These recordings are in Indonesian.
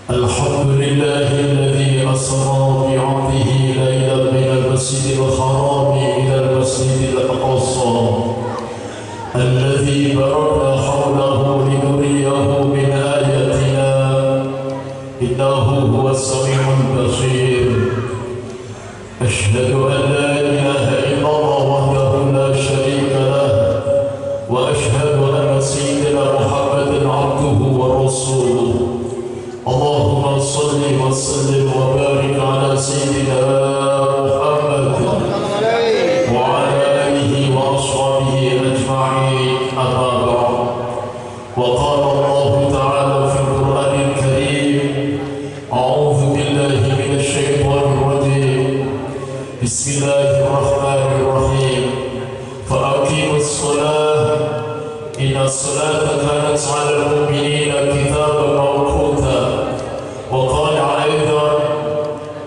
الحمد لله الذي أسرى بعبده ليلا من المسجد الحرام إلى المسجد الأقصى الذي باركنا حوله لنريه من آياتنا إنه هو السميع البصير. أشهد أن لا إله إلا الله وحده لا شريك له وأشهد أن سيدنا محمدا عبده ورسوله. اللهم صل وسلم وبارك على سيدنا محمد وعلى آله وأصحابه أجمعين. أما بعد، وقال الله تعالى في القرآن الكريم: أعوذ بالله من الشيطان الرجيم، بسم الله الرحمن الرحيم. فأقيموا الصلاة إن الصلاة كانت على المؤمنين كتابا موقوتا. وقال أيضا: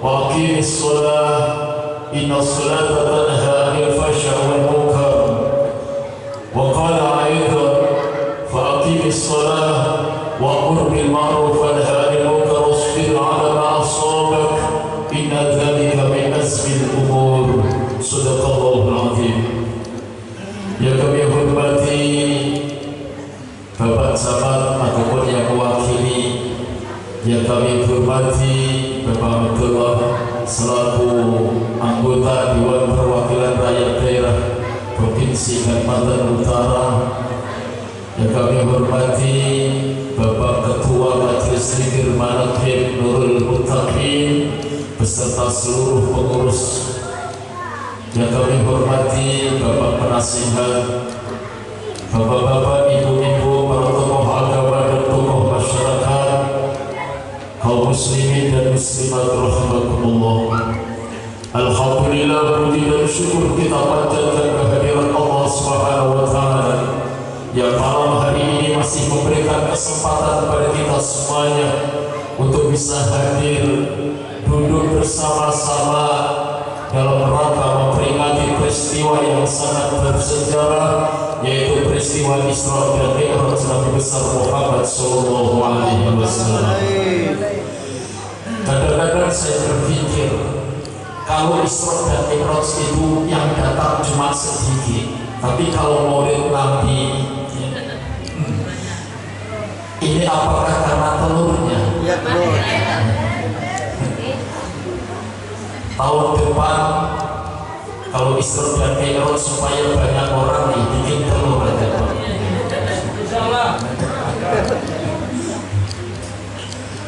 وأقيم الصلاة إن الصلاة تنهى عن الفحشاء والمنكر. وقال أيضا: فأقيم الصلاة وأمر بالمعروف وانهى عن المنكر واصبر على ما أصابك إن ذلك من عزم الأمور. صدق الله العظيم. Yang kami hormati Bapak Camat ataupun yang mewakili, yang kami hormati Bapak Abdullah selaku anggota Dewan Perwakilan Rakyat Daerah Provinsi Kalimantan Utara, yang kami hormati Bapak Ketua Majelis Zikir Manaqib Nurul Muttaqin beserta seluruh pengurus, yang kami hormati Bapak Penasihat, Bapak-bapak, ibu-ibu, para tokoh agama dan tokoh masyarakat, kaum muslimin dan muslimat rahimakumullah. Alhamdulillah, puji dan syukur kita panjatkan kehadiran Allah Subhanahu wa taala yang malam hari ini masih memberikan kesempatan kepada kita semuanya untuk bisa hadir duduk bersama-sama dalam rangka memperingati peristiwa yang sangat bersejarah, yaitu peristiwa Isra dan Mi'raj Nabi besar Muhammad sallallahu alaihi wasallam. Kadang-kadang saya berpikir, kalau Isra dan Mi'raj itu yang datang cuma sedikit, tapi kalau Maulid Nabi ini apakah karena telurnya? Ya, telur. Tahun depan kalau Isra dan Mi'raj supaya banyak orang nih bikin telur aja, Pak.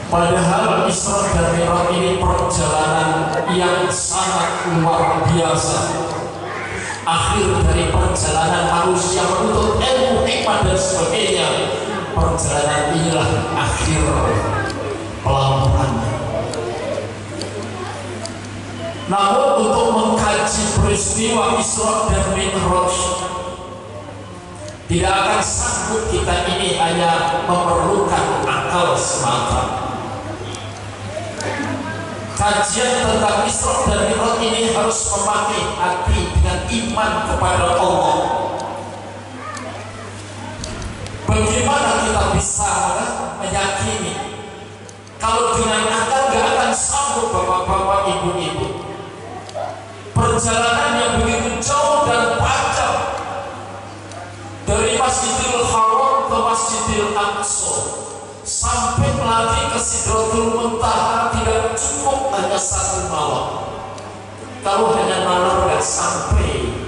Padahal Isra dan Mi'raj ini perjalanan yang sangat luar biasa. Akhir dari perjalanan manusia menuntut ilmu, hikmah dan sebagainya. Perjalanan inilah akhir pelabuhannya. Namun untuk mengkaji peristiwa Isra dan Mi'raj tidak akan sanggup kita ini hanya memerlukan akal semata. Kajian tentang Isra dan Mi'raj ini harus memakai hati dengan iman kepada Allah. Bagaimana kita bisa meyakini kalau dengan akal gak akan sanggup, bapak-bapak, ibu-ibu? Perjalanan yang begitu jauh dan panjang dari Masjidil Haram ke Masjidil Aqsa sampai melatih ke Sidratul Muntaha tidak cukup hanya satu malam. Kalau hanya malam tidak sampai.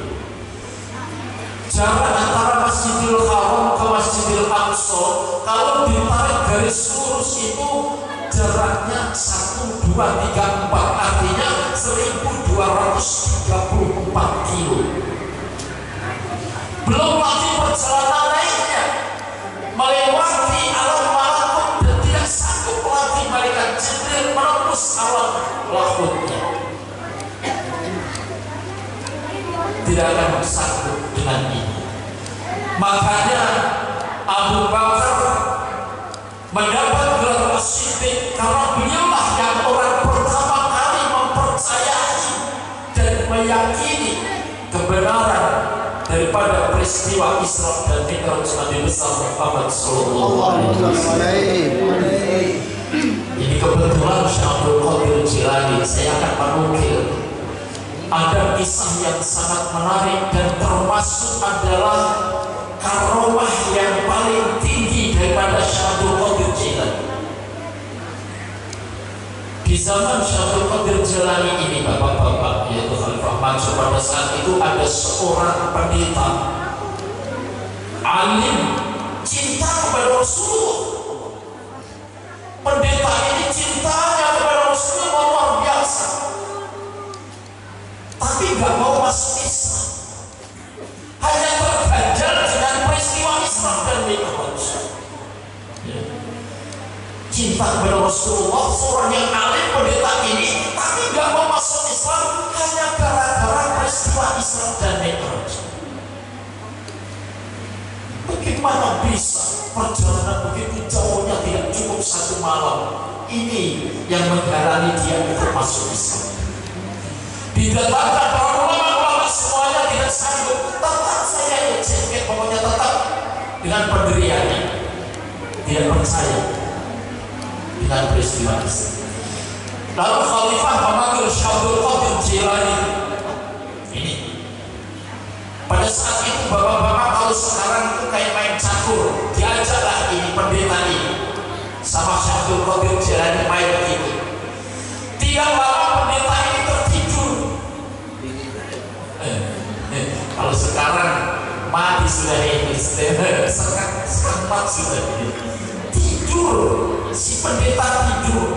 Jarak antara Masjidil Haram ke Masjidil Aqsa kalau ditarik garis lurus itu jaraknya 1, 2, 3, 4, artinya 1234 kilo. Belum lagi perjalanan lainnya melewati alam malakut dan tidak sanggup lagi malaikat Jibril menembus alam lahutnya. Tidak akan sanggup dengan ini. Makanya Abu Bakar mendapat gelar As-Siddiq karena beliaulah yang orang pertama kali mempercayai dan meyakini kebenaran daripada peristiwa Isra dan Mi'raj Nabi besar Muhammad sallallahu alaihi wasallam. Ini Jilani, saya akan menukil ada kisah yang sangat menarik dan termasuk adalah karomah yang paling tinggi daripada Syekh Abdul Qadir Jilani. Di zaman Syekh Abdul Qadir Jilani ini, bapak-bapak, yaitu Khalifah Mansur, pada saat itu ada seorang pendeta alim, cinta kepada Rasulullah. Pendeta ini cintanya kepada Rasulullah luar biasa, tapi gak mau masuk Islam, hanya terganjal dengan peristiwa Islam dan Mi'raj. Cinta kepada Rasulullah, seorang yang alim, pendeta ini, tapi gak mau masuk Islam hanya gara-gara peristiwa Islam dan Mi'raj. Bagaimana bisa perjalanan begitu jauhnya tidak cukup satu malam? Ini yang menghalangi dia untuk masuk Islam. Didatangkan para ulama semuanya tidak sanggup, tetap saya ya cengket, pokoknya tetap dengan pendiriannya, tidak percaya dengan peristiwa Islam. Lalu Khalifah memanggil Syekh Abdul Qadir Jilani ini. Pada saat itu bapak-bapak kalau sekarang itu kayak main catur, diajaklah ini pendeta ini sama Syekh Abdul Qadir Jilani main begini. Tidak lama pendeta ini tertidur. Kalau sekarang mati sudah ini, sekat sudah ini. Tidur, si pendeta tidur.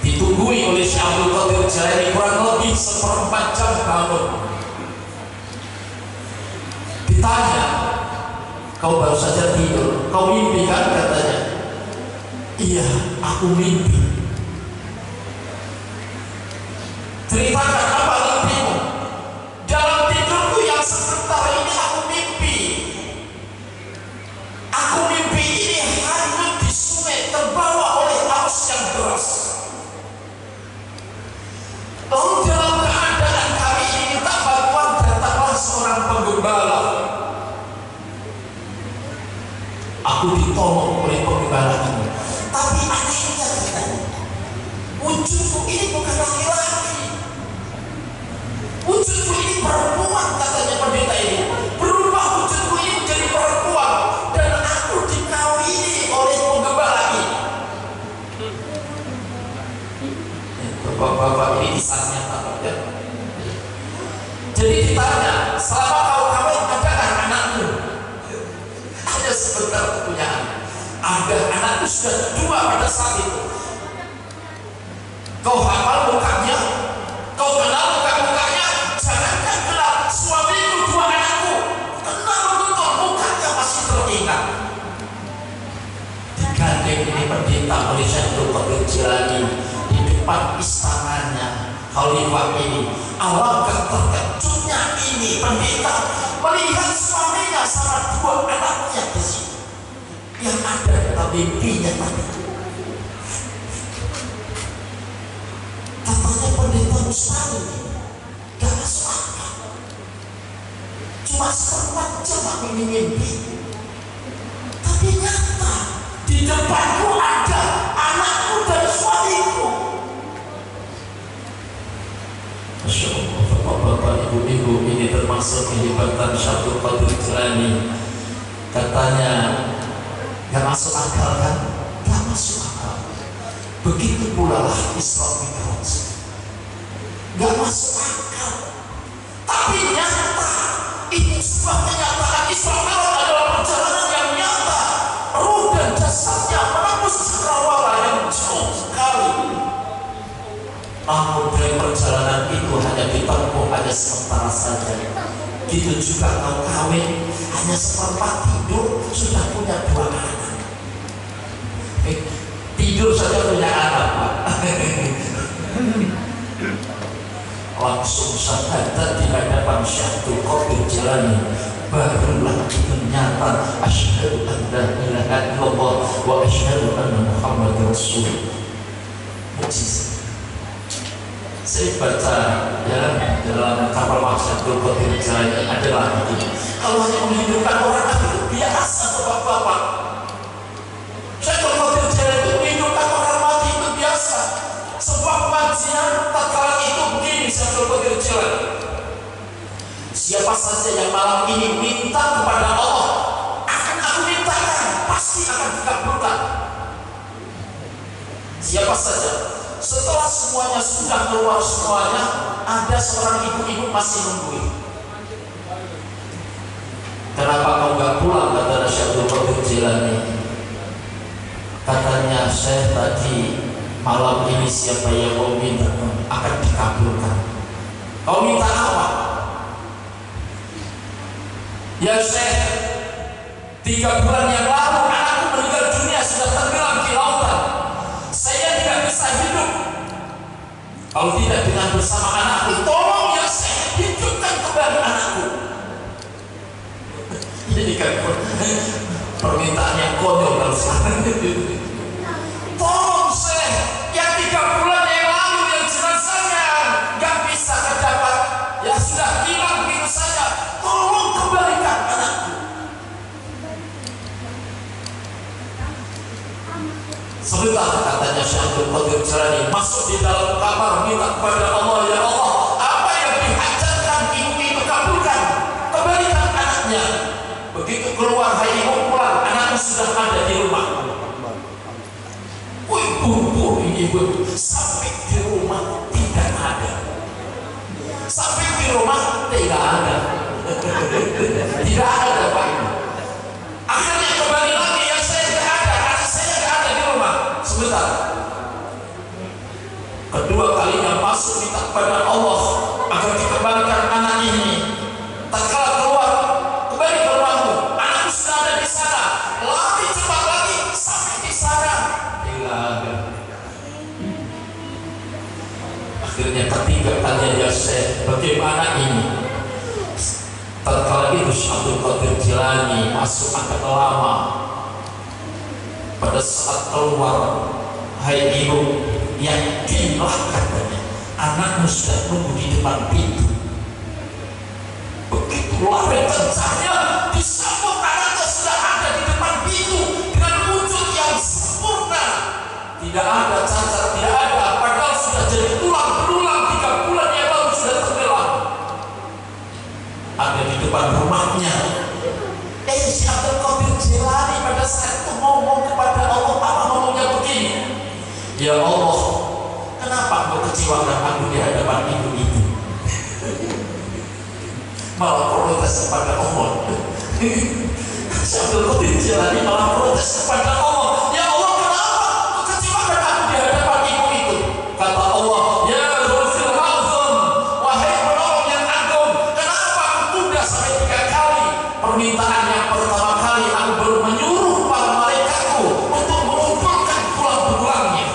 Ditunggui oleh Syekh Abdul Qadir Jilani kurang lebih 1/4 jam bangun. Ditanya, kau baru saja tidur, kau mimpi kan? Katanya, iya, aku mimpi. Ceritakan apa mimpimu? Dalam tidurku yang sebentar ini aku mimpi. Aku mimpi ini hanyut di sungai, terbawa oleh arus yang deras. Lalu dalam keadaan kami ini minta bantuan, datanglah seorang penggembala. Aku ditolong oleh penggembala ini. Tapi anehnya katanya, wujudku ini bukan laki-laki. Wujudku ini perempuan, katanya pendeta ini. Berubah wujudku ini menjadi perempuan dan aku dikawini oleh penggembala ini. Bapak-bapak, ini kisahnya ya. Jadi ditanya, selama kau kawin adakah anakmu? Hanya sebentar punya anak. Ada, anakku sudah 2 pada saat itu. Kau hafal mukanya, kau kenal muka-mukanya. Jangankan kenal suamiku, 2 anakku, kenal betul mukanya, masih teringat. Digandeng ini pendeta oleh Syekh Abdul Qadir Jilani di depan istananya Khalifah ini. Alangkah terkejutnya ini pendeta melihat suaminya sama 2 anaknya di sini yang ada dalam mimpinya tadi. Katanya pendeta mustahil, gak masuk akal. Cuma 1/4 jam aku ini mimpi, tapi nyata di depanku ada anakku dan suamiku. Masya Allah, bapak-bapak, ibu-ibu, ini termasuk kehebatan Syekh Abdul Qadir Jilani. Katanya gak masuk akal kan? Gak masuk akal. Begitu pula lah Isra Mi'raj, gak masuk akal. Tapi nyata, itu sebuah kenyataan. Isra Mi'raj adalah perjalanan yang nyata. Ruh dan jasadnya menembus cakrawala yang jauh sekali. Namun dari perjalanan itu hanya ditempuh hanya sementara saja. Gitu juga kau kawin, hanya 1/4 tidur sudah punya 2 anak. Tidur saja punya anak, Pak. Langsung syahadat di hadapan Syekh Abdul Qadir Jilani. Barulah itu nyata, asyhadu an la ilaha illallah wa asyhadu anna Muhammadar Rasul. Mujizat. Saya baca ya dalam kapal Syekh Abdul Qadir Jilani adalah begini. Kalau hanya menghidupkan orang itu biasa, bapak-bapak. Syekh Abdul Qadir Jilani itu menghidupkan orang mati itu biasa. Sebab siapa saja yang malam ini minta kepada Allah, akan aku mintakan, pasti akan dikabulkan. Siapa saja. Setelah semuanya sudah keluar semuanya, ada seorang ibu-ibu masih nungguin. Kenapa kau gak pulang, kata Syekh Abdul Qadir Jilani. Katanya, saya tadi malam ini siapa yang mau minta akan dikabulkan. Kau minta apa? Ya Syekh, 3 bulan yang lalu anakku meninggal dunia, sudah tenggelam di lautan. Saya tidak bisa hidup kalau tidak dengan bersama anakku. Tolong ya Syekh, hidupkan kembali anakku. Ini kan permintaan yang konyol kalau sekarang. Tolong Syekh, yang 3 bulan yang lalu yang jenazahnya nggak bisa terdapat, ya sudah hilang begitu saja. Tolong kembalikan anakku. Sebentar, katanya Syekh Abdul Qadir Jilani, masuk di dalam kamar, minta kepada Allah, ya Allah, apa yang dihajatkan ibu itu kabulkan, kembalikan anaknya. Begitu keluar, hai ibu pulang, anaknya sudah ada di rumah. Wih, bumbu ibu sampai di rumah tidak ada. Sampai di rumah tidak ada. Tidak ada Pak. Akhirnya kembali lagi, yang saya tidak ada, anak saya tidak ada di rumah. Sebentar. Kedua kalinya masuk minta kepada Allah agar dikembalikan anak ini. Tatkala keluar, kembali ke rumahmu, anakku sudah ada di sana. Lari cepat lagi sampai di sana. Tidak ada. Akhirnya ketiga kalinya, ya Syekh, bagaimana ini? Tatkala itu Syekh Abdul Qadir Jilani masuk agak lama. Pada saat keluar, hai ibu, yakinlah katanya, anakmu sudah nunggu di depan pintu. Begitu lari kencangnya, disambut anaknya sudah ada di depan pintu dengan wujud yang sempurna. Tidak ada cacat, tidak ada, padahal sudah jadi tulang belulang 3 bulan yang lalu sudah tenggelam. Ada di depan rumahnya. Syekh Abdul Qadir Jilani pada saat itu ngomong kepada Allah, apa ngomongnya begini, ya Allah, kenapa kau kecewakan aku di hadapan ibu-ibu? Malah protes kepada Allah. Syekh Abdul Qadir Jilani malah protes kepada Allah, ya Allah, kenapa kau kecewakan aku di hadapan ibu itu? Kata Allah, ya Rasul Azam, wahai penolong yang agung, kenapa aku tunda sampai 3 kali? Permintaan yang pertama kali, aku baru menyuruh para malaikatku untuk mengumpulkan tulang belulangnya.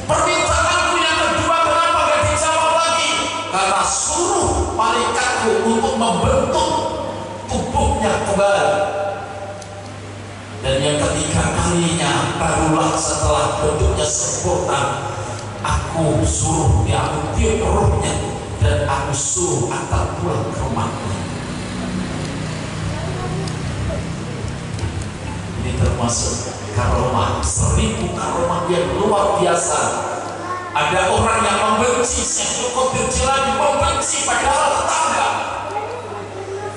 Permintaanku yang kedua, kenapa gak dijawab lagi? Karena suruh malaikatku untuk membentuk tubuhnya kembali. Dan yang ketiga kalinya, barulah setelah bentuknya sempurna, aku suruh, ya aku tiup rohnya, dan aku suruh antar pulang ke rumahnya. Ini termasuk karomah, 1000 karomah yang luar biasa. Ada orang yang membenci Syekh Abdul Qadir Jilani, membenci padahal tetangga.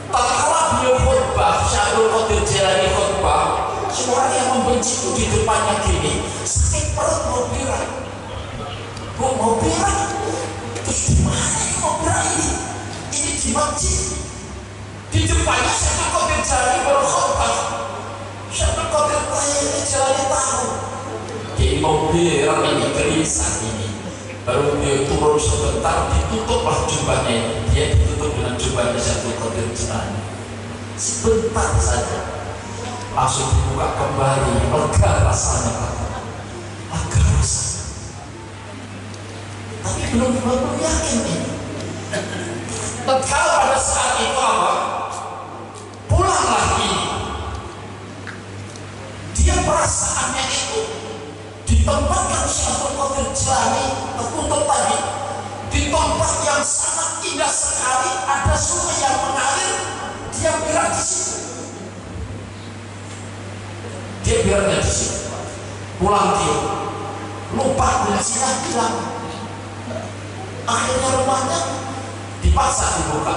Tatkala beliau khutbah, Syekh Abdul Qadir Jilani khutbah, semua orang yang membenci itu di depannya gini, sakit perut mau berak. Kok mau berak? Terus di mana ini mau berak ini? Ini di masjid. Di depannya Syekh Abdul Qadir Jilani berkhutbah. Syekh Abdul Qadir Jilani tahu dia mau berak ini, gelisah ini. Baru dia turun sebentar, ditutuplah jubahnya. Dia ditutup dengan jubahnya Syekh Abdul Qadir Jilani. Sebentar saja, langsung dibuka kembali. Lega rasanya, lega rasanya. Tapi belum yakin ini. Tatkala pada saat itu apa? Pulanglah ini. Dia perasaannya itu di tempat yang Syekh Abdul Qadir Jilani tertutup tadi, di tempat yang sangat indah sekali, ada sungai yang mengalir, dia berak di situ. Dia beraknya di situ. Pulang dia, lupa bensinnya hilang. Akhirnya rumahnya dipaksa dibuka.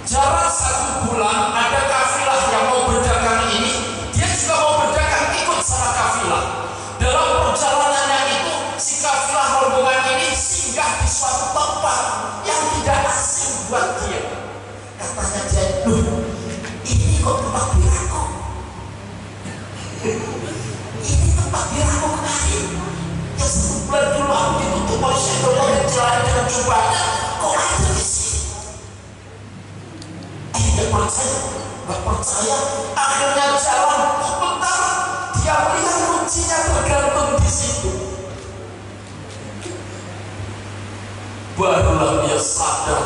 Jarak 1 bulan ada kafilah yang mau berdagang ini, dia juga mau berdagang ikut sama kafilah. Dalam perjalanannya itu, si kafilah rombongan ini singgah di suatu tempat yang tidak asing buat dia. Katanya dia, ini kok tempat biraku? Ini tempat biraku kemarin. Yang 1 bulan dulu aku ditutup oleh syaitan yang jalan dengan jubahnya, kok ada di sini? Gak percaya, akhirnya jalan sebentar, dia melihat kuncinya tergantung di situ. Barulah dia sadar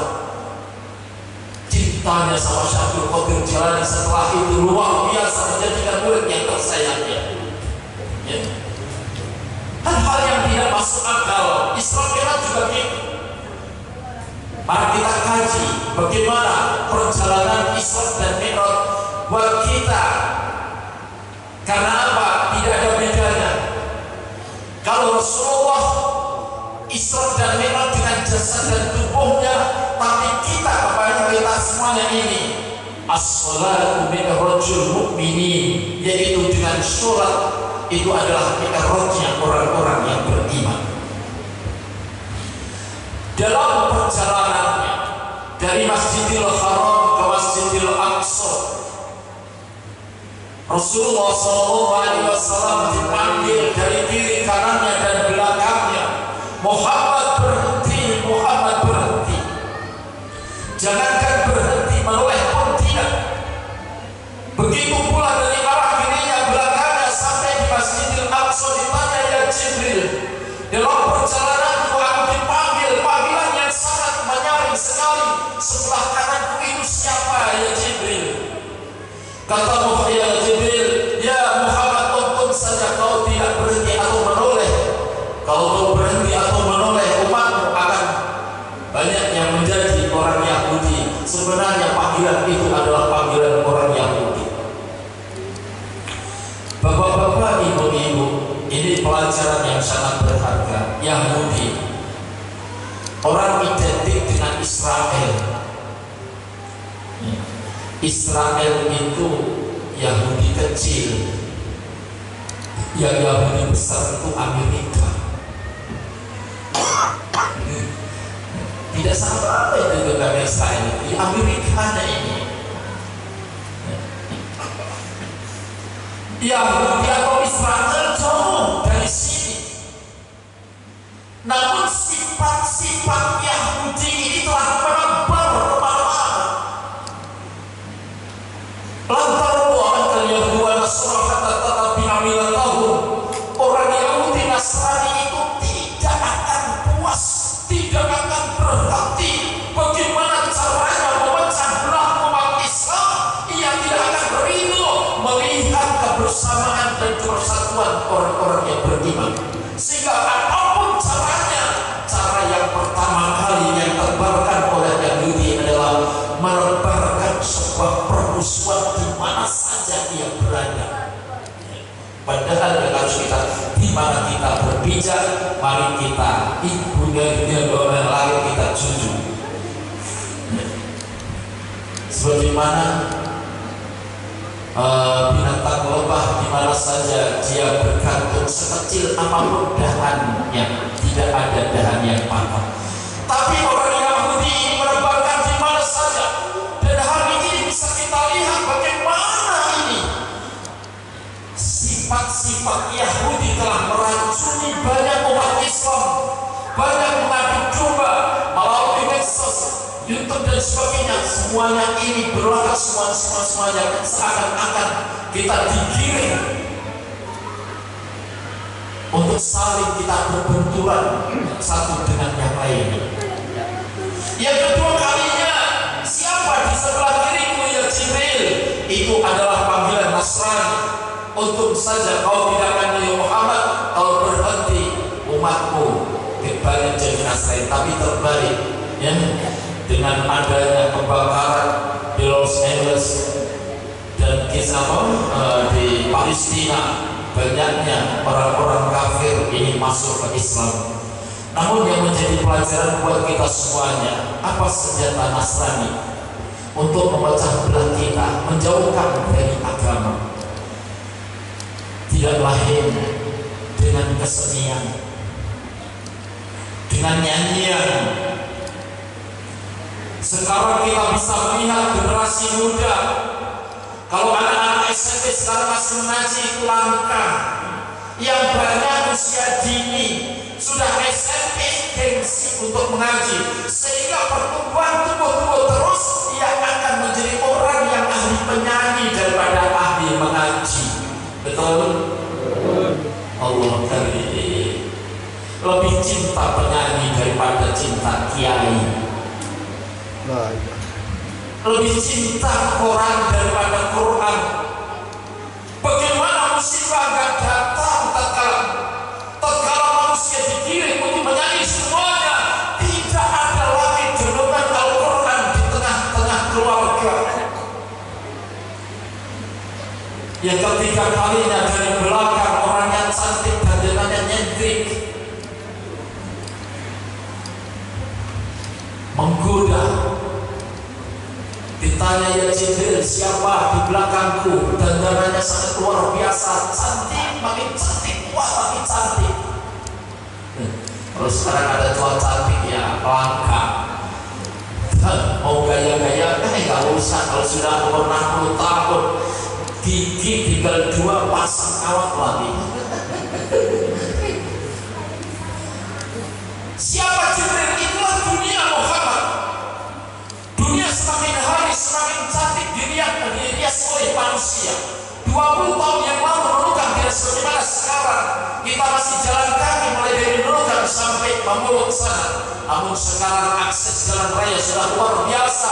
cintanya sama Syaikhul Qadir Jilani setelah itu luar biasa, menjadikan murid yang tersayangnya. Ya. Hal-hal yang tidak masuk akal, Isra Mi'raj juga gitu. Mari kita kaji bagaimana perjalanan Isra dan Mi'raj buat kita. Karena apa? Tidak ada bedanya. Kalau Rasulullah Isra dan Mi'raj dengan jasad dan tubuhnya, tapi kita kepada kita semuanya ini as-salatu mi'rajul mu'minin, yaitu dengan sholat itu adalah mi'rajnya orang-orang yang beriman. Dalam perjalanannya dari Masjidil Haram ke Masjidil Aqsa, Rasulullah SAW dipanggil dari kiri kanannya dan belakangnya, Muhammad berhenti, Muhammad berhenti. Jangankan berhenti, menoleh pun tidak. Begitu pula dari arah kirinya belakangnya sampai di Masjidil Aqsa, ditanya, ya Jibril, dalam perjalanan aku dipanggil panggilan yang sangat menyaring sekali. Sebelah kananku itu siapa, ya Jibril? Kata Muhammad, ya Jibril, ya Muhammad, untung saja kau tidak berhenti atau menoleh. Kalau kau berhenti atau menoleh, umatmu akan banyak yang menjadi orang Yahudi. Sebenarnya panggilan itu adalah panggilan orang Yahudi. Bapak-bapak, ibu-ibu, ini pelajaran yang sangat berharga. Yahudi, orang identik dengan Israel. Israel itu Yahudi kecil, yang Yahudi besar itu Amerika. Tidak sama apa itu dengan Israel, di Amerika ini. Yahudi atau Israel jauh dari sini. Namun sifat-sifat Yahudi ini telah menebar kemana-mana. Lantaran wa'ankal Yahudi wa Nasrani tetapi amilatahum, orang Yahudi Nasrani itu tidak akan puas, tidak akan berhenti. Bagaimana caranya memecah belah umat Islam? Ia tidak akan ridho melihat kebersamaan dan persatuan orang-orang yang beriman. Sehingga apapun caranya, cara yang pertama kali yang terbarkan oleh Yahudi adalah menebarkan sebuah permusuhan di mana saja dia berada. Padahal yang harus kita, di mana kita berpijak, mari kita ibundanya orang lain kita junjung. Sebagaimana binatang lebah di mana saja dia bergantung, sekecil apapun dahannya, tidak ada dahan yang patah. Tapi orang Yahudi ini menebarkan di mana saja, dan hari ini bisa kita lihat bagaimana ini sifat-sifat Yahudi telah meracuni banyak umat Islam, banyak mengadu domba melalui medsos, YouTube dan sebagainya. Semuanya ini berlaku, semuanya seakan-akan kita digiring untuk saling kita berbenturan satu dengan yang lainnya. Yang kedua kalinya, siapa di sebelah kiriku, ya Jibril? Itu adalah panggilan Nasrani. Untung saja kau tidak akan milih Muhammad, kau berhenti umatmu dibalik jadi Nasrani. Tapi terbalik, ya, dengan adanya kebakaran di Los Angeles dan kisah di Palestina, banyaknya orang-orang kafir ini masuk ke Islam. Namun yang menjadi pelajaran buat kita semuanya, apa senjata Nasrani untuk memecah belah kita, menjauhkan dari agama. Tidak lain dengan kesenian, dengan nyanyian. Sekarang kita bisa melihat generasi muda, kalau anak-anak SMP sekarang masih mengaji itu langka. Yang banyak usia dini sudah SMP gengsi untuk mengaji, sehingga pertumbuhan tubuh terus ia akan menjadi orang yang ahli penyanyi daripada ahli mengaji. Betul? Allah karim. Lebih cinta penyanyi daripada cinta kiai. Lebih cinta Quran daripada Quran. Bagaimana musibah gak datang tatkala manusia digiring untuk menyanyi semuanya. Tidak ada lagi denungan Al-Quran di tengah-tengah keluarga. Yang ketiga kalinya dari belakang orang yang cantik dan dengannya nyentrik, menggoda. Ditanya, ya Jibril, siapa di belakangku? Dandanannya sangat luar biasa, cantik, makin cantik, wah makin cantik. Kalau sekarang ada cowok cantik ya langka. Mau gaya-gaya, gak usah. Kalau sudah umur 60 tahun, gigi tinggal 2 pasang kawat lagi. Siapa Jibril? Itulah dunia Muhammad. Dunia semakin hari semakin cantik dihias oleh manusia. 20 tahun yang lalu Nunukan tidak sebagaimana sekarang. Kita masih jalan kaki mulai dari Nunukan sampai Bambuluk sana. Namun sekarang akses jalan raya sudah luar biasa.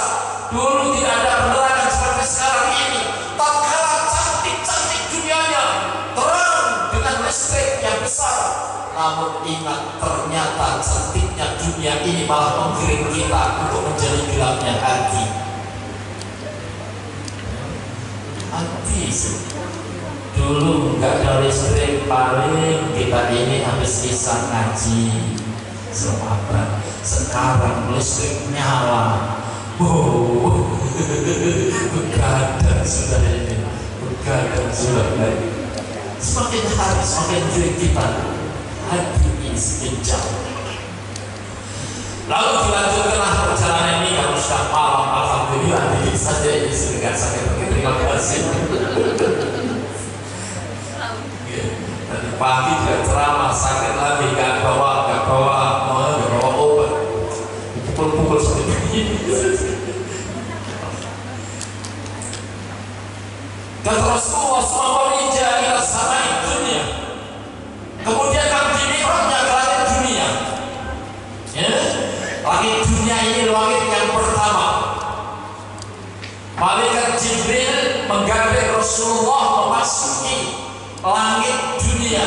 Dulu tidak ada penerangan seperti sekarang ini. Tatkala cantik-cantik dunianya, terang dengan listrik yang besar. Namun ingat, ternyata cantiknya dunia ini malah menggiring kita untuk menjadi gelapnya hati. Dulu nggak ada listrik, paling kita ini habis bisa ngaji selamat. Sekarang listrik nyala, begadang sudah ini, begadang sudah baik. Semakin hari semakin giring kita hati ini semakin jauh. Lalu dilanjutkanlah perjalanan ini. Kalau sudah malam, alhamdulillah ini saja ini sudah sakit. Terima kasih. Tadi pagi juga ceramah, sakit lagi, gak bawa obat, pukul-pukul seperti ini. Dan Rasulullah SAW ila samai dunia. Kemudian kami dimi'rajnya ke langit dunia. Ya? Langit dunia ini langit yang pertama. Malaikat Jibril menggandeng Rasulullah memasuki langit dunia.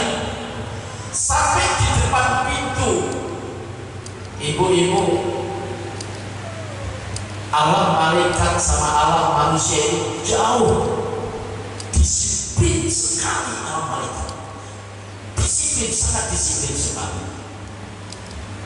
Sampai di depan pintu, ibu-ibu, alam malaikat sama alam manusia itu jauh. Disiplin sekali alam malaikat. Disiplin, sangat disiplin sekali.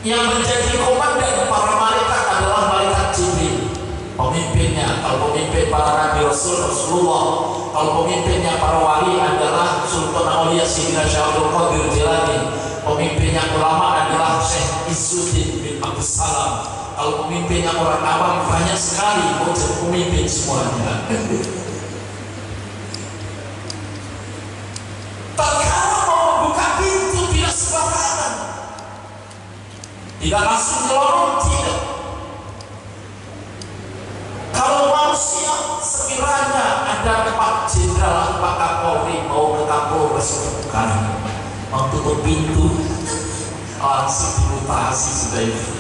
Yang menjadi komandan para malaikat adalah malaikat Jibril. Pemimpinnya, kalau pemimpin para nabi Rasulullah, kalau pemimpinnya para wali adalah Sultan Aulia Sayyidina Syekh Abdul Qadir Jilani. Pemimpinnya ulama adalah Syekh Izzuddin bin Abdus Salam. Kalau pemimpinnya orang awam banyak sekali, mau jadi pemimpin semuanya. Tatkala mau membuka pintu tidak sembarangan, tidak langsung nyelonong, tidak. Kalau manusia sekiranya ada Pak Jenderal, Pak Kapolri mau ke Kapolres, bukan mau tutup pintu, langsung dimutasi sudah itu.